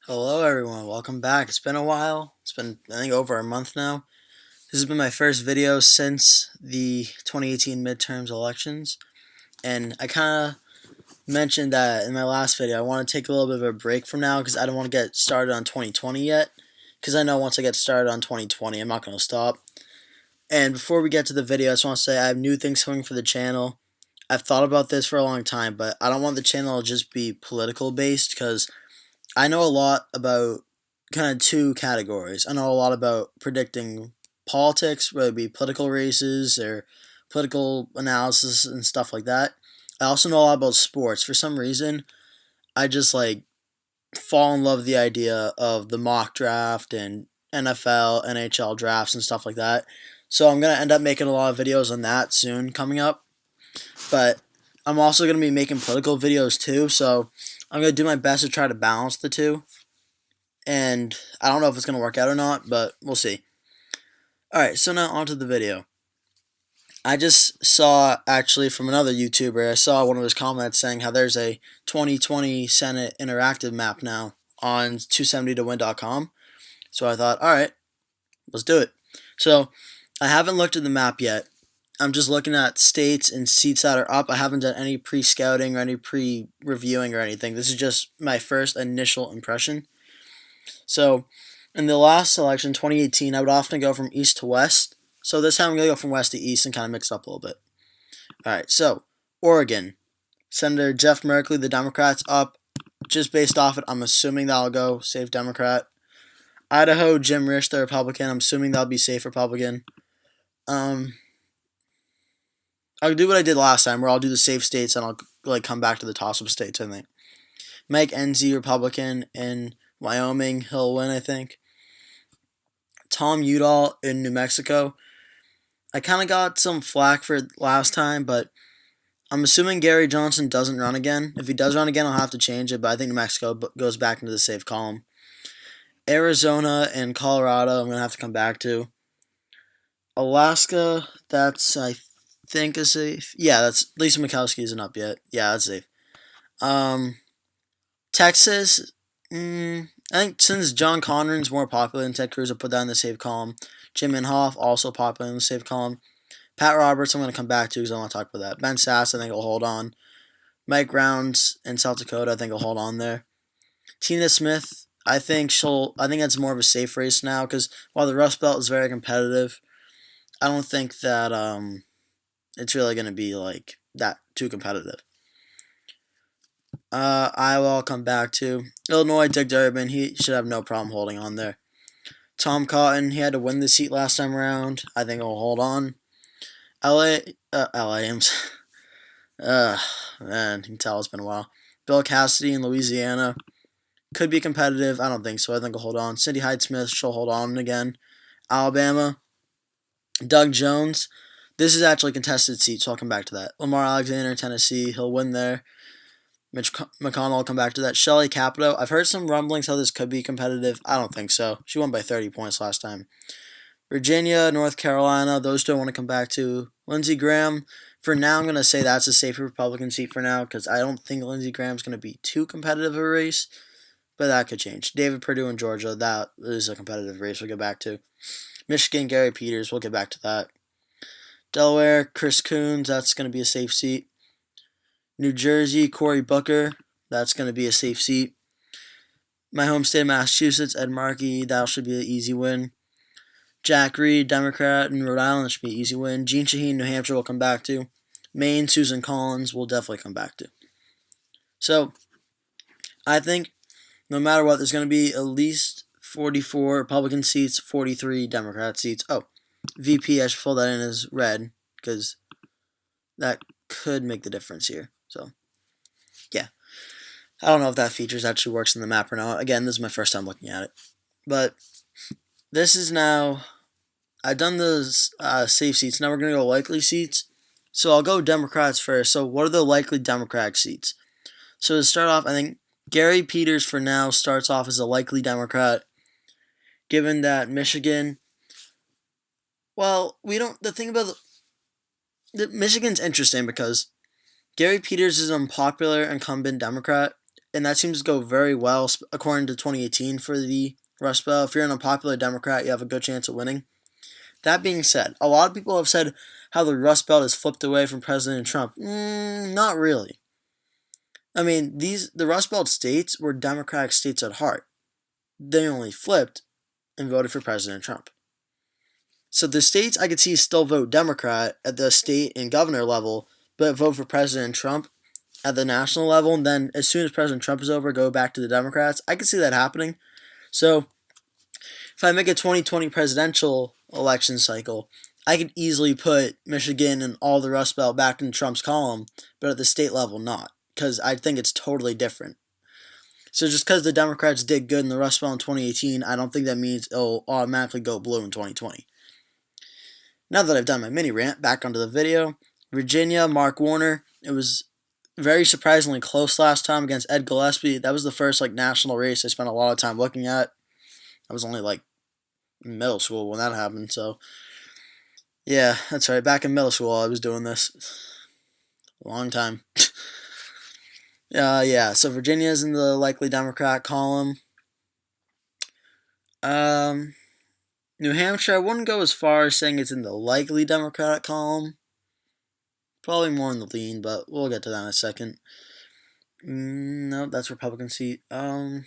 Hello, everyone. Welcome back. It's been a while. It's been, I think, over a month now. This has been my first video since the 2018 midterms elections. And I kind of mentioned that in my last video. I want to take a little bit of a break from now because I don't want to get started on 2020 yet. Because I know once I get started on 2020, I'm not going to stop. And before we get to the video, I just want to say I have new things coming for the channel. I've thought about this for a long time, but I don't want the channel to just be political based because I know a lot about kind of two categories. I know a lot about predicting politics, whether it be political races or political analysis and stuff like that. I also know a lot about sports. For some reason, I just fall in love with the idea of the mock draft and NFL, NHL drafts and stuff like that. So I'm gonna end up making a lot of videos on that soon coming up. But I'm also gonna be making political videos too, so I'm gonna do my best to try to balance the two. And I don't know if it's going to work out or not, but we'll see. Alright, so now onto the video. I just saw, actually, from another YouTuber, I saw one of his comments saying how there's a 2020 Senate interactive map now on 270towin.com. So I thought, alright, let's do it. So, I haven't looked at the map yet. I'm just looking at states and seats that are up. I haven't done any pre-scouting or any pre-reviewing or anything. This is just my first initial impression. So, in the last election, 2018, I would often go from east to west. So this time I'm going to go from west to east and kind of mix it up a little bit. Alright, so, Oregon. Senator Jeff Merkley, the Democrats, up. Just based off it, I'm assuming that'll go safe Democrat. Idaho, Jim Risch, the Republican. I'm assuming that'll be safe Republican. I'll do what I did last time, where I'll do the safe states and I'll come back to the toss-up states, I think. Mike Enzi, Republican, in Wyoming, he'll win, I think. Tom Udall in New Mexico. I kind of got some flack for it last time, but I'm assuming Gary Johnson doesn't run again. If he does run again, I'll have to change it, but I think New Mexico goes back into the safe column. Arizona and Colorado, I'm going to have to come back to. Alaska, that's, I think, is safe. Yeah, that's, Lisa Murkowski isn't up yet. Yeah, that's safe. Texas, I think since John Conron's more popular than Ted Cruz, I'll put that in the safe column. Jim Inhofe, also popular in the safe column. Pat Roberts, I'm going to come back to because I want to talk about that. Ben Sass, I think will hold on. Mike Rounds in South Dakota, I think will hold on there. Tina Smith, I think that's more of a safe race now because while the Rust Belt is very competitive, I don't think that it's really going to be like that too competitive. Iowa, I'll come back to. Illinois, Dick Durbin, he should have no problem holding on there. Tom Cotton, he had to win the seat last time around. I think he'll hold on. LA, man, you can tell it's been a while. Bill Cassidy in Louisiana could be competitive. I don't think so. I think he'll hold on. Cindy Hyde-Smith, she'll hold on again. Alabama, Doug Jones. This is actually a contested seat, so I'll come back to that. Lamar Alexander, Tennessee, he'll win there. Mitch McConnell will come back to that. Shelley Capito, I've heard some rumblings how this could be competitive. I don't think so. She won by 30 points last time. Virginia, North Carolina, those two I want to come back to. Lindsey Graham, for now I'm going to say that's a safer Republican seat for now because I don't think Lindsey Graham's going to be too competitive a race, but that could change. David Perdue in Georgia, that is a competitive race we'll get back to. Michigan, Gary Peters, we'll get back to that. Delaware, Chris Coons, that's going to be a safe seat. New Jersey, Cory Booker, that's going to be a safe seat. My home state of Massachusetts, Ed Markey, that should be an easy win. Jack Reed, Democrat in Rhode Island, should be an easy win. Jean Shaheen, New Hampshire, we'll come back to. Maine, Susan Collins, we'll definitely come back to. So, I think no matter what, there's going to be at least 44 Republican seats, 43 Democrat seats. Oh, VP, I should fill that in as red because that could make the difference here. So, yeah. I don't know if that features actually works in the map or not. Again, this is my first time looking at it. But this is now, I've done those safe seats. Now we're going to go likely seats. So I'll go Democrats first. So what are the likely Democratic seats? So to start off, I think Gary Peters for now starts off as a likely Democrat. Given that Michigan, well, the thing about Michigan's interesting because Gary Peters is an unpopular incumbent Democrat. and that seems to go very well according to 2018 for the Rust Belt. If you're an unpopular Democrat, you have a good chance of winning. That being said, a lot of people have said how the Rust Belt has flipped away from President Trump. Not really. I mean, the Rust Belt states were Democratic states at heart. They only flipped and voted for President Trump. So the states I could see still vote Democrat at the state and governor level, but vote for President Trump at the national level, and then as soon as President Trump is over, go back to the Democrats. I could see that happening. So if I make a 2020 presidential election cycle, I could easily put Michigan and all the Rust Belt back in Trump's column, but at the state level, not, because I think it's totally different. So just because the Democrats did good in the Rust Belt in 2018, I don't think that means it'll automatically go blue in 2020. Now that I've done my mini rant, back onto the video. Virginia, Mark Warner. It was very surprisingly close last time against Ed Gillespie. That was the first national race I spent a lot of time looking at. I was only in middle school when that happened, so yeah, that's right. Back in middle school, I was doing this. A long time. Yeah, so Virginia's in the likely Democrat column. New Hampshire, I wouldn't go as far as saying it's in the likely Democratic column. Probably more in the lean, but we'll get to that in a second. No, that's Republican seat. Okay,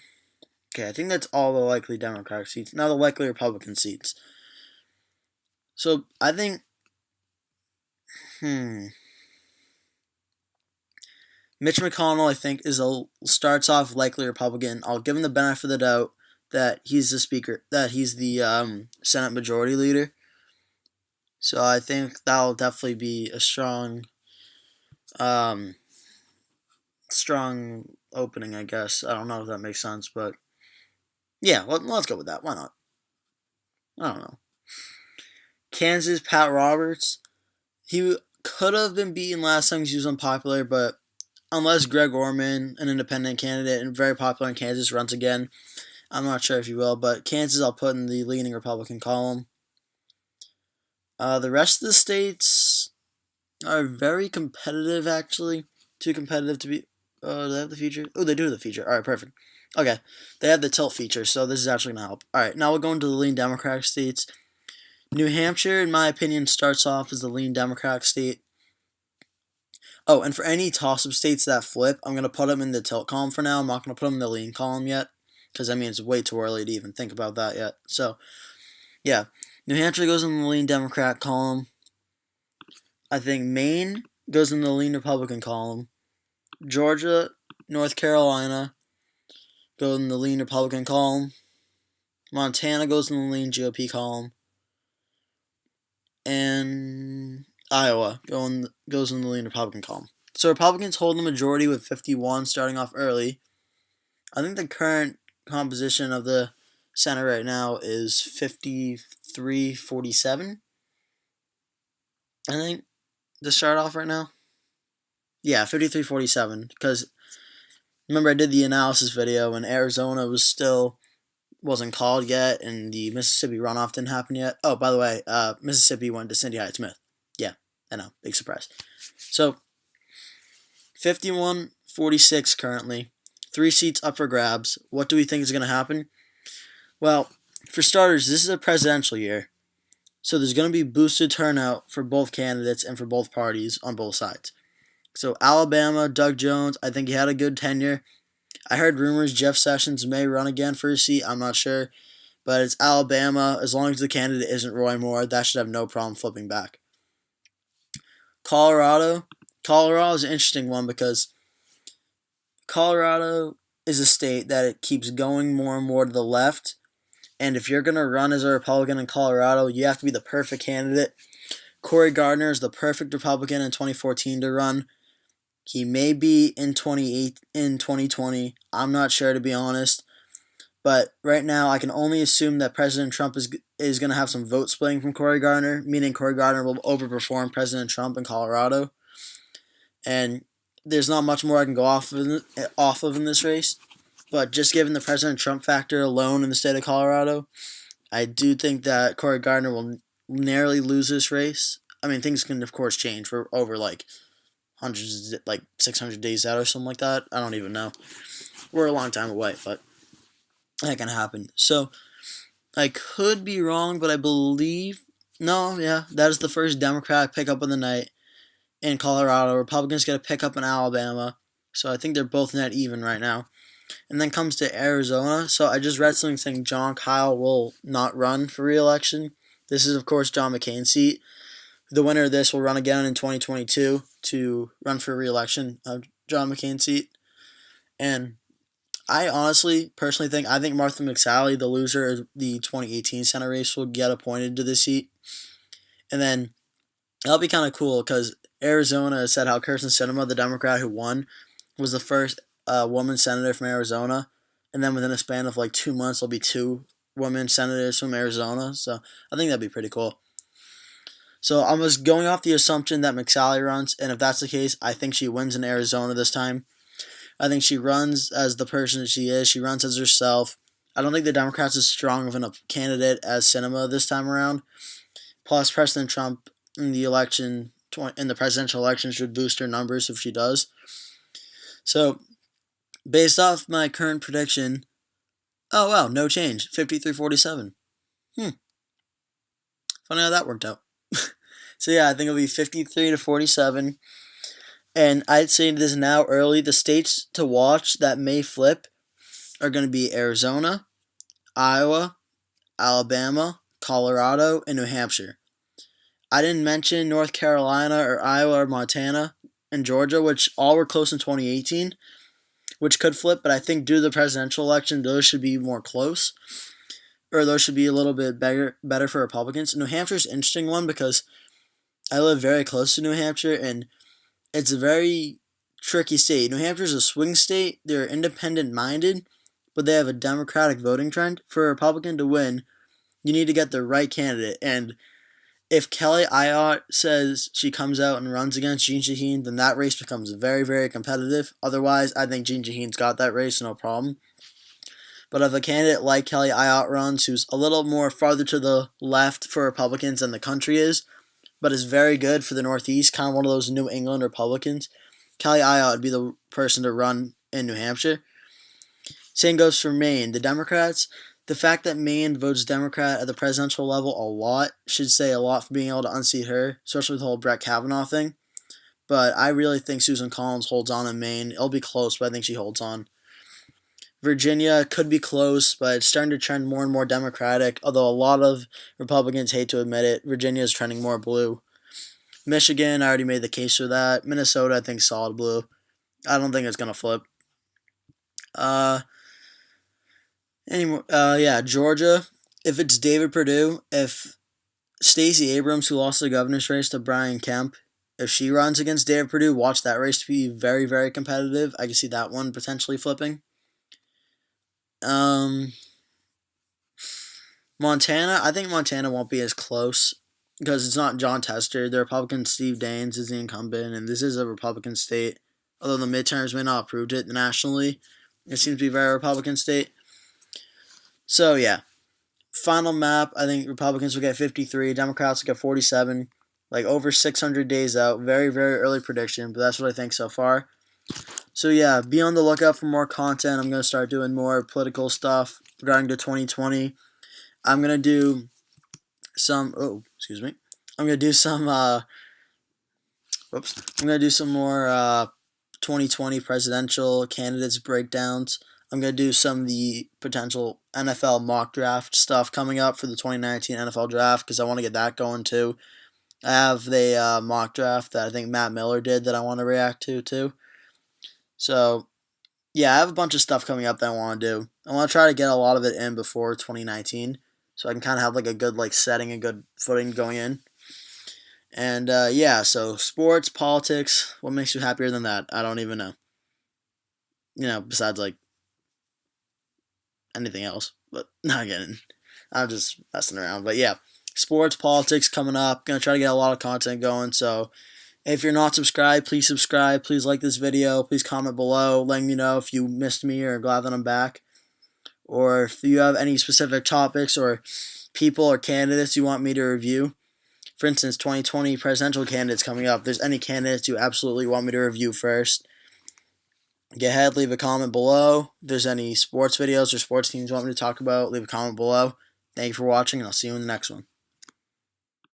I think that's all the likely Democratic seats. Now the likely Republican seats. So I think, Mitch McConnell, I think, starts off likely Republican. I'll give him the benefit of the doubt that he's the speaker, that he's the Senate Majority Leader. So I think that'll definitely be a strong opening, I guess. I don't know if that makes sense, but yeah, let's go with that. Why not? I don't know. Kansas, Pat Roberts. He could have been beaten last time because he was unpopular, but unless Greg Orman, an independent candidate and very popular in Kansas, runs again, I'm not sure if he will, but Kansas I'll put in the leaning Republican column. The rest of the states are very competitive, actually. Too competitive to be... do they have the feature? Oh, they do have the feature. Alright, perfect. Okay, they have the tilt feature, so this is actually going to help. Alright, now we'll go into the lean Democratic states. New Hampshire, in my opinion, starts off as the lean Democratic state. Oh, and for any toss-up states that flip, I'm going to put them in the tilt column for now. I'm not going to put them in the lean column yet, because I mean, it's way too early to even think about that yet. So, yeah, New Hampshire goes in the lean Democrat column. I think Maine goes in the lean Republican column. Georgia, North Carolina go in the lean Republican column. Montana goes in the lean GOP column. And Iowa goes in the lean Republican column. So Republicans hold the majority with 51 starting off early. I think the current composition of the Senate right now is 53-47. I think to start off right now. Yeah, 53-47. Because remember I did the analysis video when Arizona wasn't called yet, and the Mississippi runoff didn't happen yet. Oh, by the way, Mississippi went to Cindy Hyde-Smith. Yeah, I know, big surprise. So, 51-46 currently. 3 seats up for grabs. What do we think is going to happen? Well, for starters, this is a presidential year. So there's going to be boosted turnout for both candidates and for both parties on both sides. So Alabama, Doug Jones, I think he had a good tenure. I heard rumors Jeff Sessions may run again for his seat. I'm not sure. But it's Alabama. As long as the candidate isn't Roy Moore, that should have no problem flipping back. Colorado is an interesting one because Colorado is a state that it keeps going more and more to the left. And if you're going to run as a Republican in Colorado, you have to be the perfect candidate. Cory Gardner is the perfect Republican in 2014 to run. He may be in 2020. I'm not sure, to be honest. But right now, I can only assume that President Trump is going to have some vote splitting from Cory Gardner, meaning Cory Gardner will overperform President Trump in Colorado. And there's not much more I can go off of in this race. But just given the President Trump factor alone in the state of Colorado, I do think that Cory Gardner will narrowly lose this race. I mean, things can, of course, change. We're over, 600 days out or something like that. I don't even know. We're a long time away, but that can happen. So I could be wrong, but I believe no, yeah, that is the first Democratic pickup of the night in Colorado. Republicans get a pickup in Alabama, so I think they're both net even right now. And then comes to Arizona. So I just read something saying John Kyle will not run for re-election. This is, of course, John McCain's seat. The winner of this will run again in 2022 to run for re-election of John McCain's seat. And I honestly, personally I think Martha McSally, the loser of the 2018 Senate race, will get appointed to this seat. And then that'll be kind of cool because Arizona said how Kirsten Sinema, the Democrat who won, was the first woman senator from Arizona. And then within a span of like 2 months, there'll be 2 women senators from Arizona. So I think that'd be pretty cool. So I'm just going off the assumption that McSally runs. And if that's the case, I think she wins in Arizona this time. I think she runs as the person that she is. She runs as herself. I don't think the Democrats as strong of a candidate as Sinema this time around. Plus, President Trump in the presidential election should boost her numbers if she does. So, based off my current prediction, oh wow, no change, 53-47. Funny how that worked out. So yeah, I think it'll be 53-47. And I'd say this now early, the states to watch that may flip are going to be Arizona, Iowa, Alabama, Colorado, and New Hampshire. I didn't mention North Carolina or Iowa or Montana and Georgia, which all were close in 2018, which could flip, but I think due to the presidential election, those should be more close, or those should be a little bit better for Republicans. New Hampshire's an interesting one because I live very close to New Hampshire, and it's a very tricky state. New Hampshire's a swing state. They're independent-minded, but they have a Democratic voting trend. For a Republican to win, you need to get the right candidate. And if Kelly Ayotte says she comes out and runs against Jeanne Shaheen, then that race becomes very, very competitive. Otherwise, I think Jeanne Shaheen's got that race, no problem. But if a candidate like Kelly Ayotte runs, who's a little more farther to the left for Republicans than the country is, but is very good for the Northeast, kind of one of those New England Republicans, Kelly Ayotte would be the person to run in New Hampshire. Same goes for Maine. The Democrats, the fact that Maine votes Democrat at the presidential level a lot should say a lot for being able to unseat her, especially with the whole Brett Kavanaugh thing. But I really think Susan Collins holds on in Maine. It'll be close, but I think she holds on. Virginia could be close, but it's starting to trend more and more Democratic, although a lot of Republicans hate to admit it. Virginia is trending more blue. Michigan, I already made the case for that. Minnesota, I think solid blue. I don't think it's going to flip. Georgia, if it's David Perdue, if Stacey Abrams, who lost the governor's race to Brian Kemp, if she runs against David Perdue, watch that race to be very, very competitive. I can see that one potentially flipping. Montana, I think Montana won't be as close because it's not John Tester. The Republican Steve Daines is the incumbent, and this is a Republican state. Although the midterms may not have approved it nationally, it seems to be a very Republican state. So, yeah. Final map, I think Republicans will get 53, Democrats will get 47, like over 600 days out. Very, very early prediction, but that's what I think so far. So, yeah, be on the lookout for more content. I'm going to start doing more political stuff regarding to 2020. I'm going to do some, I'm going to do some, I'm going to do some more 2020 presidential candidates breakdowns. I'm going to do some of the potential NFL mock draft stuff coming up for the 2019 NFL draft because I want to get that going too. I have the mock draft that I think Matt Miller did that I want to react to too. So, yeah, I have a bunch of stuff coming up that I want to do. I want to try to get a lot of it in before 2019 so I can kind of have like a good setting, a good footing going in. And, so sports, politics, what makes you happier than that? I don't even know. Besides, anything else. But, not getting. I'm just messing around. But, yeah, sports, politics coming up. Going to try to get a lot of content going. So, if you're not subscribed, please subscribe. Please like this video. Please comment below letting me know if you missed me or glad that I'm back. Or if you have any specific topics or people or candidates you want me to review. For instance, 2020 presidential candidates coming up. If there's any candidates you absolutely want me to review first, Go ahead, leave a comment below. If there's any sports videos or sports teams you want me to talk about, leave a comment below. Thank you for watching, and I'll see you in the next one.